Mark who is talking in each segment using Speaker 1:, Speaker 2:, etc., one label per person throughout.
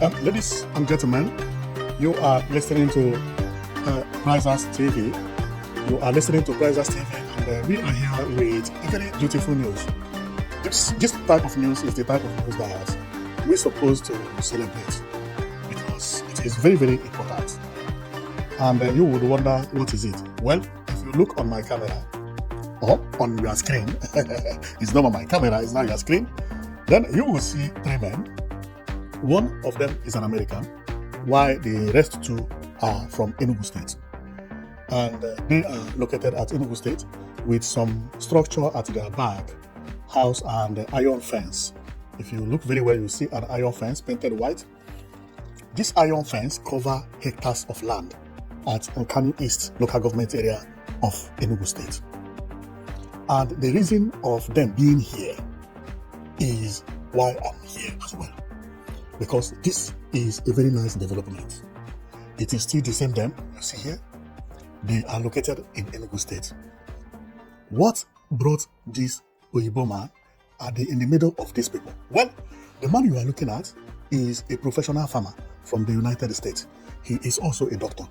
Speaker 1: Ladies and gentlemen, you are listening to Prizers TV. You are listening to Prizers TV, and we are here with very beautiful news. This type of news is the type of news that we're supposed to celebrate because it is very, very important. And you would wonder, what is it? Well, if you look on my camera or on your screen, it's not on my camera, it's not your screen, then you will see three men. One of them is an American, while the rest two are from Enugu State. And they are located at Enugu State with some structure at their back, house and iron fence. If you look very well, you see an iron fence painted white. This iron fence covers hectares of land at Nkanu East local government area of Enugu State. And the reason of them being here is why I'm here as well. Because this is a very nice development. It is still the same them, you see here. They are located in Enugu State. What brought this Oyibo man in the middle of these people? Well, the man you are looking at is a professional farmer from the United States. He is also a doctor.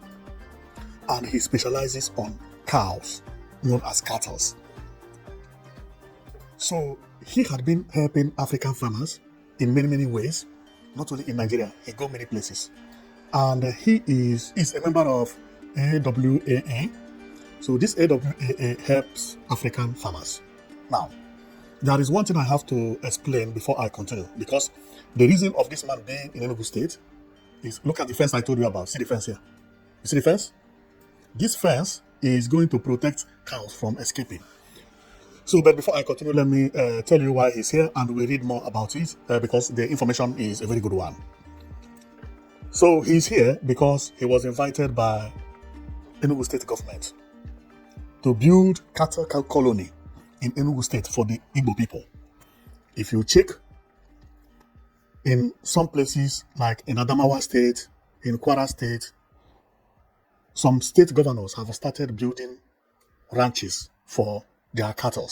Speaker 1: And he specializes on cows, known as cattle. So he had been helping African farmers in many, many ways. Not only in Nigeria, he go many places. And he is a member of AWAA. So this AWAA helps African farmers. Now, there is one thing I have to explain before I continue, because the reason of this man being in Enugu State is, look at the fence I told you about. See the fence here? You see the fence? This fence is going to protect cows from escaping. So, but before I continue, let me tell you why he's here, and we'll read more about it because the information is a very good one. So, he's here because he was invited by Enugu State government to build cattle colony in Enugu State for the Igbo people. If you check in some places like in Adamawa State, in Kwara State, some state governors have started building ranches for their cattle.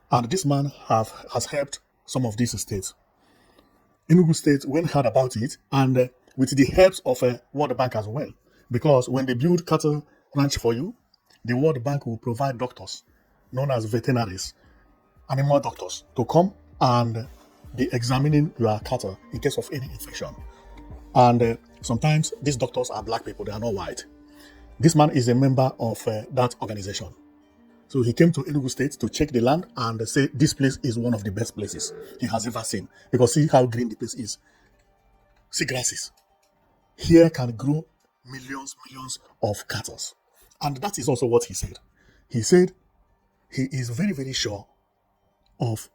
Speaker 1: And this man has helped some of these states. Enugu State went heard about it, and with the help of World Bank as well. Because when they build cattle ranch for you, the World Bank will provide doctors, known as veterinaries, animal doctors, to come and be examining your cattle in case of any infection. And sometimes these doctors are black people, they are not white. This man is a member of that organization. So he came to Enugu State to check the land and say this place is one of the best places he has ever seen. Because see how green the place is. See grasses. Here can grow millions of cattle. And that is also what he said. He said he is very, very sure of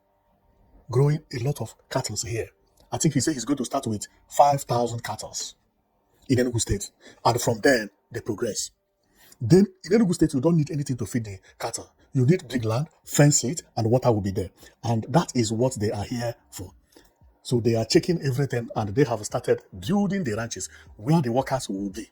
Speaker 1: growing a lot of cattle here. I think he said he's going to start with 5,000 cattle in Enugu State. And from there, they progress. Then in Enugu State, you don't need anything to feed the cattle. You need big land, fence it, and water will be there. And that is what they are here for. So they are checking everything, and they have started building the ranches where the workers will be.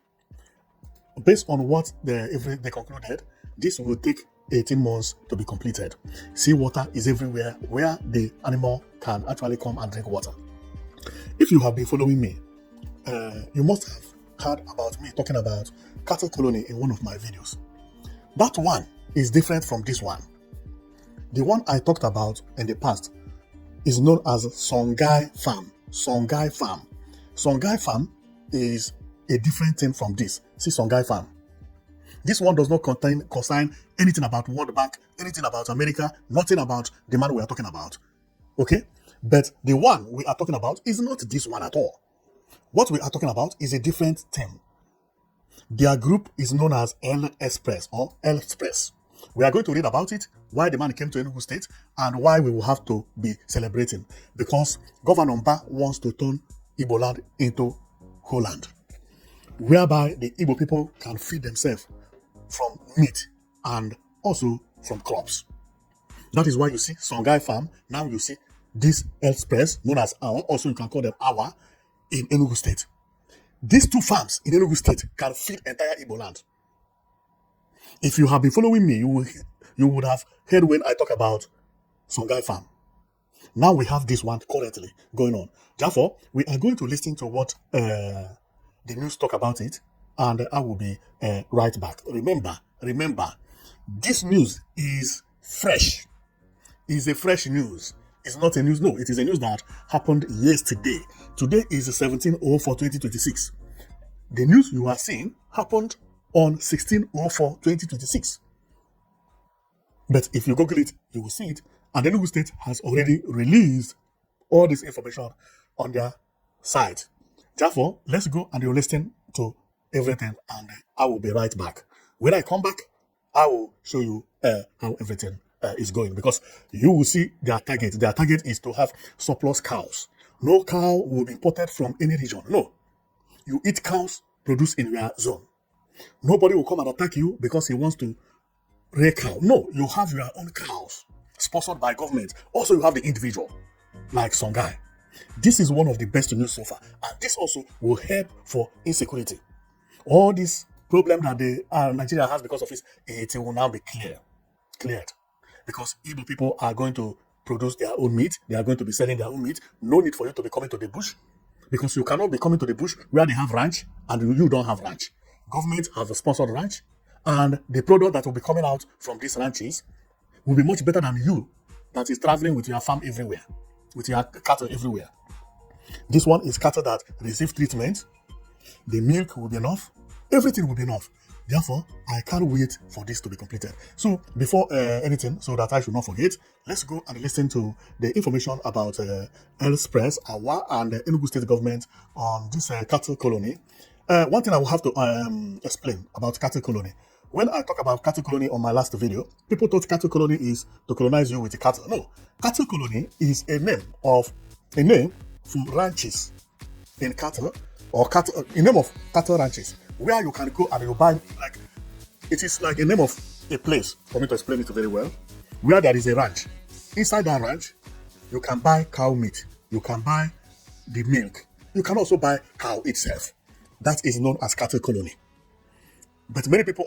Speaker 1: Based on what they concluded, this will take 18 months to be completed. Sea water is everywhere where the animal can actually come and drink water. If you have been following me, you must have heard about me talking about cattle colony in one of my videos. That one is different from this one. The one I talked about in the past is known as Songhai Farm. Songhai Farm. Songhai Farm is a different thing from this. See Songhai Farm. This one does not consign anything about World Bank, anything about America, nothing about the man we are talking about. Okay? But the one we are talking about is not this one at all. What we are talking about is a different thing. Their group is known as L Express or L Express. We are going to read about it, why the man came to Enugu State, and why we will have to be celebrating. Because Governor Mba wants to turn Igbo land into Holland, whereby the Igbo people can feed themselves from meat and also from crops. That is why you see Songhai Farm. Now you see this Express, known as Awa, also you can call them Awa, in Enugu State. These two farms in Enugu State can feed entire Igbo land. If you have been following me, you would have heard when I talk about Songhai Farm. Now we have this one currently going on. Therefore, we are going to listen to what the news talk about it, and I will be right back. Remember, this news is fresh. It's a fresh news. It's not a news. No, it is a news that happened yesterday. Today is 17/04/2026. The news you are seeing happened on 16/04/2026. But if you Google it, you will see it. And the Enugu State has already released all this information on their site. Therefore, let's go and you listen to everything, and I will be right back. When I come back, I will show you how everything is going, because you will see their target. Their target is to have surplus cows. No cow will be imported from any region. No. You eat cows produced in your zone. Nobody will come and attack you because he wants to rear cow. No, you have your own cows sponsored by government. Also, you have the individual, like some guy. This is one of the best news so far, and this also will help for insecurity. All this problem that the Nigeria has because of it will now be cleared, because Igbo people are going to produce their own meat. They are going to be selling their own meat. No need for you to be coming to the bush, because you cannot be coming to the bush where they have ranch and you don't have ranch. Government has a sponsored ranch, and the product that will be coming out from these ranches will be much better than you that is traveling with your farm everywhere, with your cattle everywhere. This one is cattle that receive treatment. The milk will be enough. Everything will be enough. Therefore, I can't wait for this to be completed. So, before anything, so that I should not forget, let's go and listen to the information about Express, Awa, and the Enugu State government on this cattle colony. One thing I will have to explain about cattle colony. When I talk about cattle colony on my last video, people thought cattle colony is to colonize you with the cattle. No, cattle colony is a name for ranches in cattle, or cattle, a name of cattle ranches, where you can go and you buy, like, it is like a name of a place, for me to explain it very well, where there is a ranch. Inside that ranch, you can buy cow meat, you can buy the milk, you can also buy cow itself. That is known as cattle colony. But many people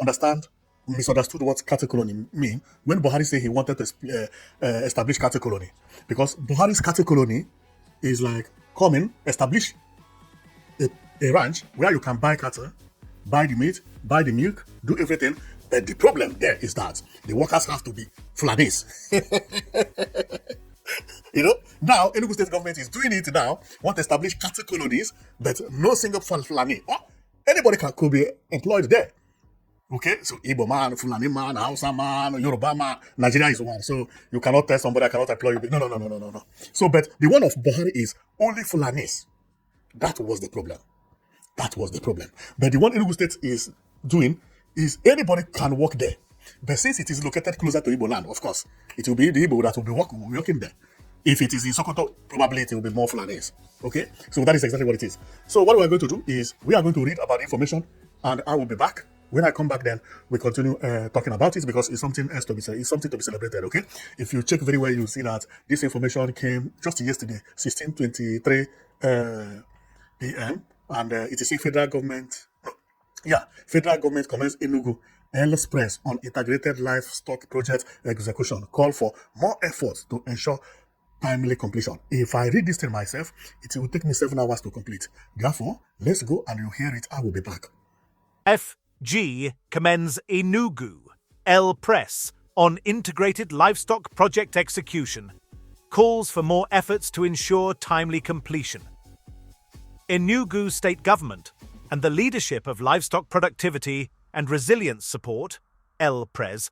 Speaker 1: misunderstood what cattle colony mean when Buhari said he wanted to establish cattle colony. Because Buhari's cattle colony is like, come in, establish a ranch where you can buy cattle, buy the meat, buy the milk, do everything. But the problem there is that the workers have to be Fulanis. Now Enugu State government is doing it now, want to establish cattle colonies, but no single Fulani. Anybody could be employed there. Okay, so Igbo man, Fulani man, Hausa man, Yoruba man, Nigeria is one. So you cannot tell somebody I cannot employ you. No. So, but the one of Buhari is only Fulanis. That was the problem. But the one Enugu State is doing is anybody can work there. But since it is located closer to Igbo land, of course, it will be the Igbo that will be working there. If it is in Sokoto, probably it will be more Fulanis. Okay, so that is exactly what it is. So what we are going to do is we are going to read about the information, and I will be back. When I come back, then we continue talking about it, because it's something else to be said. It's something to be celebrated. Okay, if you check very well, you'll see that this information came just yesterday, 16:23 p.m. and it is a federal government. Federal government commenced Enugu Express on integrated livestock project execution. Call for more efforts to ensure timely completion. If I read this thing myself, it will take me 7 hours to complete. Therefore, let's go and you hear it. I will be back.
Speaker 2: FG commends Enugu Express on integrated livestock project execution. Calls for more efforts to ensure timely completion. Enugu State Government and the leadership of Livestock Productivity and Resilience Support, LPRES,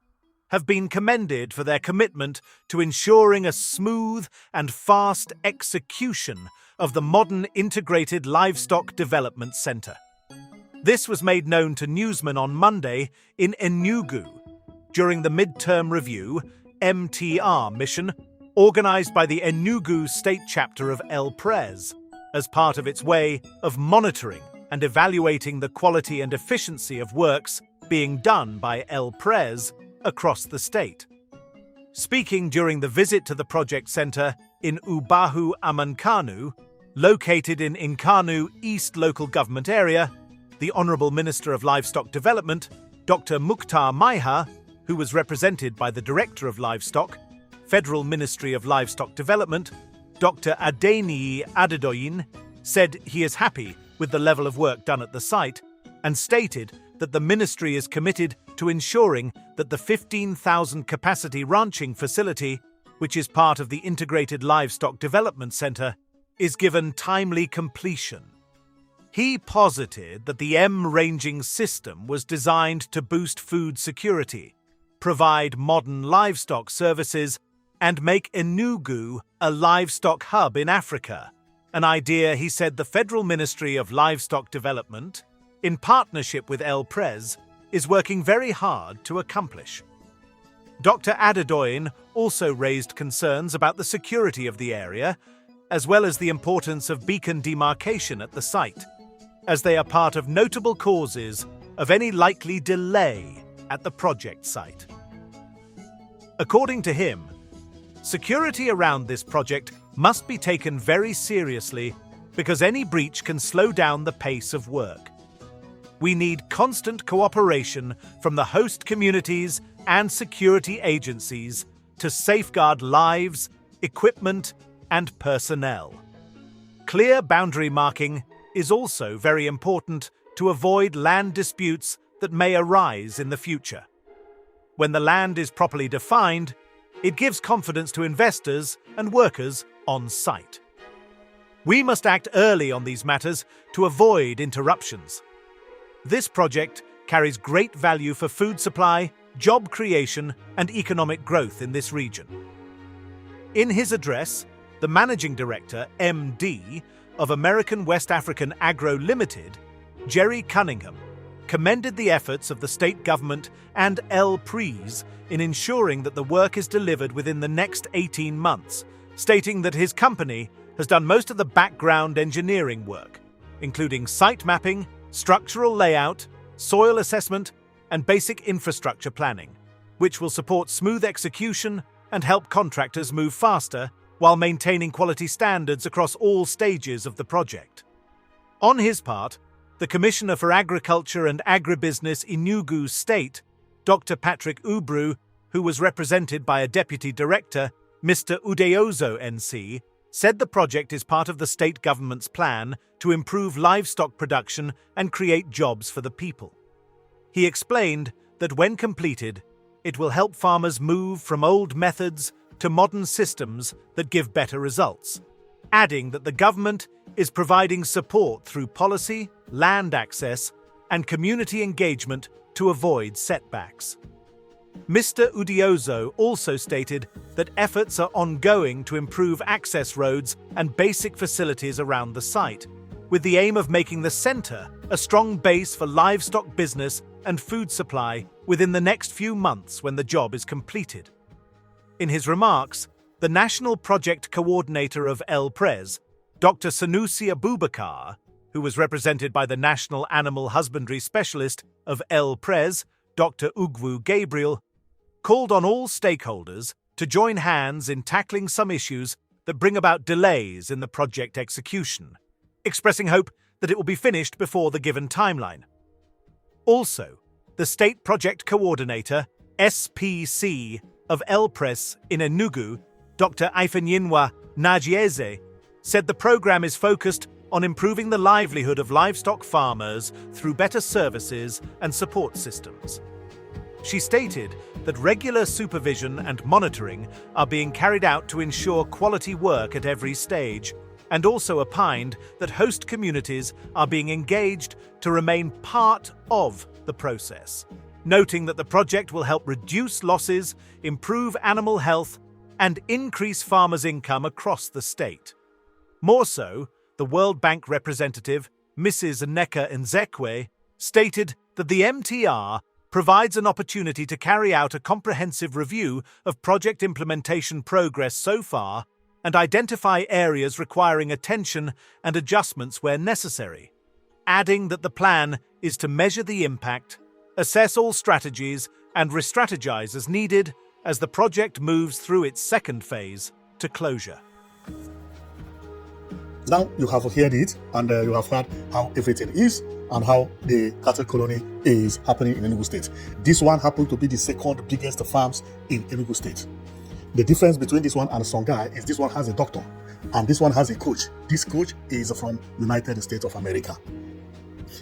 Speaker 2: have been commended for their commitment to ensuring a smooth and fast execution of the modern Integrated Livestock Development Centre. This was made known to newsmen on Monday in Enugu during the midterm review MTR mission organised by the Enugu State Chapter of LPRES as part of its way of monitoring and evaluating the quality and efficiency of works being done by LPRES across the state. Speaking during the visit to the project centre in Ubahu Amankanu, located in Nkanu East Local Government Area, the Honourable Minister of Livestock Development, Dr. Mukhtar Maiha, who was represented by the Director of Livestock, Federal Ministry of Livestock Development, Dr. Adeniyi Adedoyin, said he is happy with the level of work done at the site and stated that the ministry is committed to ensuring that the 15,000 capacity ranching facility, which is part of the Integrated Livestock Development Center, is given timely completion. He posited that the ranging system was designed to boost food security, provide modern livestock services, and make Enugu a livestock hub in Africa, an idea he said the Federal Ministry of Livestock Development, in partnership with El-Pres, is working very hard to accomplish. Dr. Adedoyin also raised concerns about the security of the area, as well as the importance of beacon demarcation at the site, as they are part of notable causes of any likely delay at the project site. According to him, security around this project must be taken very seriously because any breach can slow down the pace of work. We need constant cooperation from the host communities and security agencies to safeguard lives, equipment, and personnel. Clear boundary marking is also very important to avoid land disputes that may arise in the future. When the land is properly defined, it gives confidence to investors and workers on site. We must act early on these matters to avoid interruptions. This project carries great value for food supply, job creation, and economic growth in this region. In his address, the Managing Director, MD, of American West African Agro Limited, Jerry Cunningham, commended the efforts of the state government and El-Pres in ensuring that the work is delivered within the next 18 months, stating that his company has done most of the background engineering work, including site mapping, structural layout, soil assessment, and basic infrastructure planning, which will support smooth execution and help contractors move faster while maintaining quality standards across all stages of the project. On his part, the Commissioner for Agriculture and Agribusiness Enugu State, Dr. Patrick Ubru, who was represented by a Deputy Director, Mr. Udeozo NC, said the project is part of the state government's plan to improve livestock production and create jobs for the people. He explained that when completed, it will help farmers move from old methods to modern systems that give better results, adding that the government is providing support through policy, land access, and community engagement to avoid setbacks. Mr. Udiozo also stated that efforts are ongoing to improve access roads and basic facilities around the site, with the aim of making the centre a strong base for livestock business and food supply within the next few months when the job is completed. In his remarks, the National Project Coordinator of El-Pres, Dr. Sanusi Abubakar, who was represented by the National Animal Husbandry Specialist of El-Pres, Dr. Ugwu Gabriel, called on all stakeholders to join hands in tackling some issues that bring about delays in the project execution, expressing hope that it will be finished before the given timeline. Also, the State Project Coordinator, SPC, of El-Pres in Enugu, Dr. Ifenyinwa Najieze, said the program is focused on improving the livelihood of livestock farmers through better services and support systems. She stated that regular supervision and monitoring are being carried out to ensure quality work at every stage, and also opined that host communities are being engaged to remain part of the process, noting that the project will help reduce losses, improve animal health, and increase farmers' income across the state. More so, the World Bank representative, Mrs. Nneka Nzekwe, stated that the MTR provides an opportunity to carry out a comprehensive review of project implementation progress so far and identify areas requiring attention and adjustments where necessary, adding that the plan is to measure the impact, assess all strategies, and re-strategize as needed as the project moves through its second phase to closure.
Speaker 1: Now you have heard it, and you have heard how everything is and how the cattle colony is happening in Enugu State. This one happened to be the second biggest farms in Enugu State. The difference between this one and some guy is this one has a doctor and this one has a coach. This coach is from United States of America.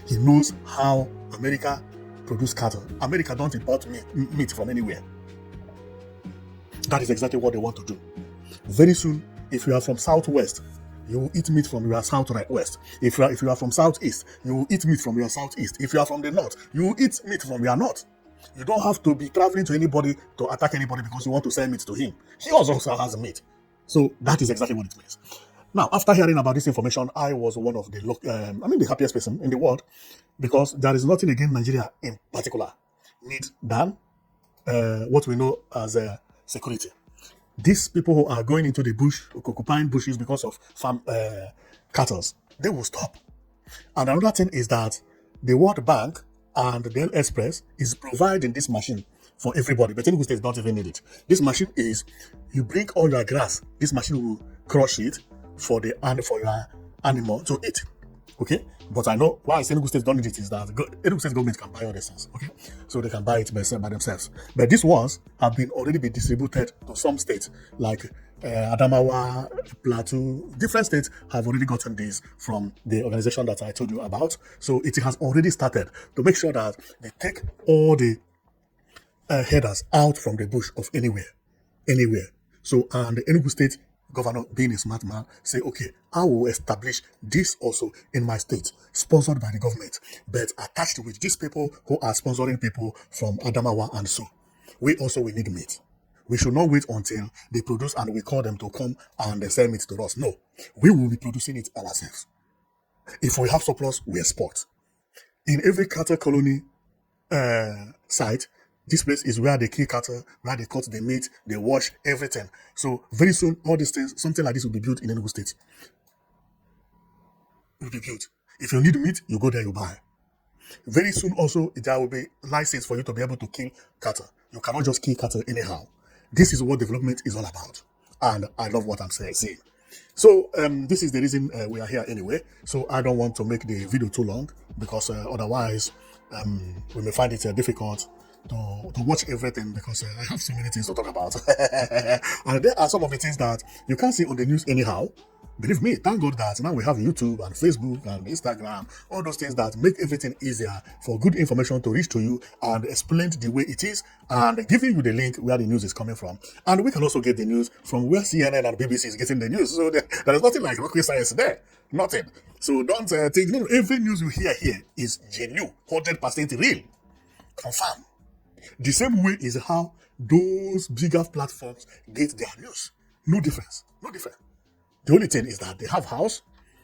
Speaker 1: He knows how America produce cattle. America don't import meat from anywhere. That is exactly what they want to do. Very soon, if you are from Southwest, you will eat meat from your Southwest. If you are from Southeast, you will eat meat from your Southeast. If you are from the North, you will eat meat from your North. You don't have to be traveling to anybody to attack anybody because you want to sell meat to him. He also has meat. So that is exactly what it means. Now, after hearing about this information, I was one of the happiest person in the world, because there is nothing against Nigeria in particular need than what we know as security. These people who are going into the bush, occupying bushes because of farm cattle, they will stop. And another thing is that the World Bank and the Express is providing this machine for everybody, but Enugu State don't even need it. This machine is, you bring all your grass, this machine will crush it for your animal to eat. Okay, but I know why Enugu State don't need it is that Enugu State government can buy all these things. Okay, so they can buy it by themselves. But these ones have already been distributed to some states like Adamawa, Plateau. Different states have already gotten this from the organization that I told you about. So it has already started to make sure that they take all the headers out from the bush of anywhere. So, and the Enugu State governor, being a smart man, say, okay, I will establish this also in my state, sponsored by the government, but attached with these people who are sponsoring people from Adamawa and so. We also will need meat. We should not wait until they produce and we call them to come and sell meat to us. No, we will be producing it ourselves. If we have surplus, we export. In every cattle colony site, this place is where they kill cattle, where they cut the meat, they wash everything. So very soon, all these things, something like this will be built in Enugu State. Will be built. If you need meat, you go there, you buy. Very soon also, there will be license for you to be able to kill cattle. You cannot just kill cattle anyhow. This is what development is all about. And I love what I'm saying. So this is the reason we are here anyway. So I don't want to make the video too long, because otherwise we may find it difficult to watch everything, because I have so many things to talk about. And there are some of the things that you can't see on the news anyhow. Believe me, thank God that now we have YouTube and Facebook and Instagram, all those things that make everything easier for good information to reach to you and explained the way it is, and giving you the link where the news is coming from. And we can also get the news from where CNN and BBC is getting the news. So there is nothing like rocket science there. Nothing. So don't think, no, every news you hear here is genuine, 100% real. Confirm. The same way is how those bigger platforms get their news. No difference. The only thing is that they have house,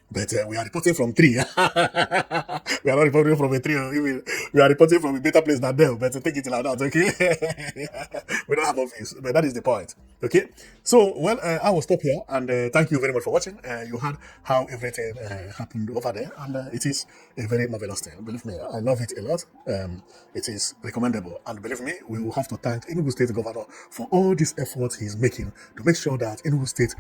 Speaker 1: but we are reporting from 3. We are not reporting from a 3. We are reporting from a better place than them, but take it like that, okay? We don't have office, but that is the point, okay? So, well, I will stop here, and thank you very much for watching. You heard how everything happened over there, and it is a very marvelous thing. Believe me, I love it a lot. It is recommendable, and believe me, we will have to thank Enugu State Governor for all this effort he's making to make sure that Enugu State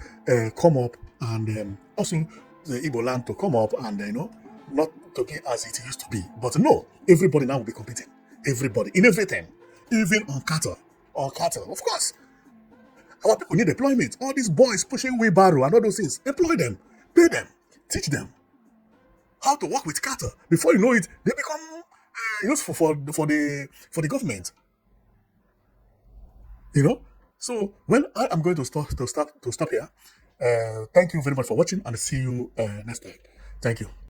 Speaker 1: come up, and also the Igbo land to come up, and not to be as it used to be. But no, everybody now will be competing. Everybody in everything, even on cattle. Of course. Our people need employment. All these boys pushing wheelbarrow and all those things, employ them, pay them, teach them how to work with cattle. Before you know it, they become useful for the government. So well, I am going to stop here. Thank you very much for watching, and see you next time. Thank you.